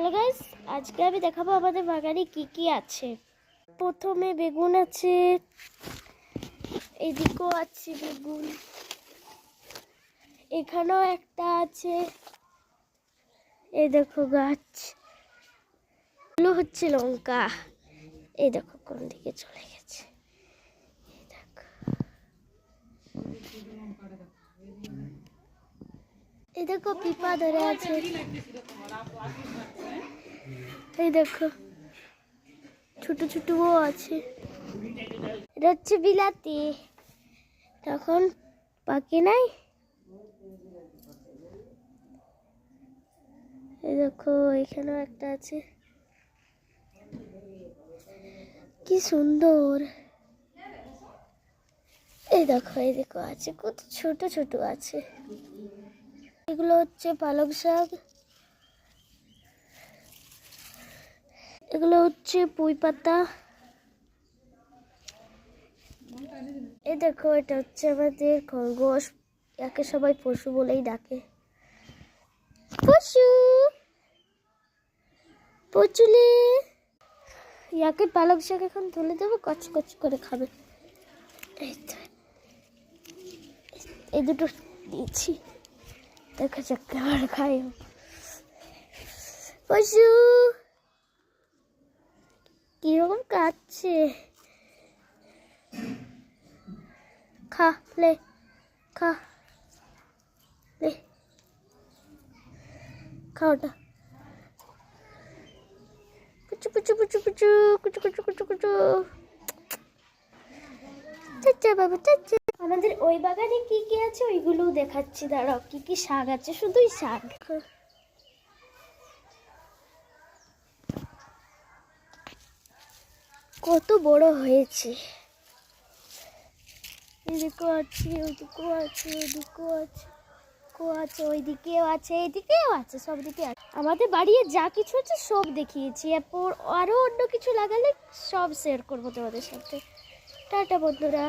Hello guys, আজকে আমি দেখাবো আমাদের বাগানে কি কি আছে। প্রথমে বেগুন আছে, এদিকেও আছে বেগুন, এখানেও একটা আছে। এই দেখো গাছ, এগুলো হচ্ছে লঙ্কা। এই দেখো কোন দিকে চলে গেছে। এই দেখো, এই দেখো পিপা ধরে আছে। এই দেখো ছোট ছোটও আছে। এটা হচ্ছে বিলাতি, তখন পাকে নাই। এই দেখো এখানেও একটা আছে, কি সুন্দর। এই দেখো এদিকে আছে, কত ছোট ছোট আছে। এগুলো হচ্ছে পালং শাক, এগুলো হচ্ছে পুঁই পাতা। এই দেখো এটা হচ্ছে আমাদের খরগোশ, একে সবাই পশু বলেই ডাকে। পশু পচুলি, ইয়াকে পালং শাক এখন তুলে দেবো, কচ কচ করে খাবে। এই তো, এই দুটো দিয়েছি, দেখা যাক কেমন খাই। পশু কিরকম কাটছে, খা লে, খা লে, খা ওটা। কুচু কুচু কুচু কুচু কুচু কুচু কুচু কুচু, চাচা বাবা চাচা। আমাদের ওই বাগানে কি কি আছে ওইগুলো দেখাচ্ছি, দাঁড়াও। কি কি শাক আছে, শুধুই শাক। কত বড় হয়েছে। এদিকেও আছে, ওইদিকেও আছে, ওইদিকেও আছে, ওইদিকেও আছে, এইদিকেও আছে, সব দিকে আছে। আমাদের বাড়ি যা কিছু আছে সব দেখিয়েছি, এরপর আরো অন্য কিছু লাগালে সব শেয়ার করবো তোমাদের সাথে। টাটা বন্ধুরা।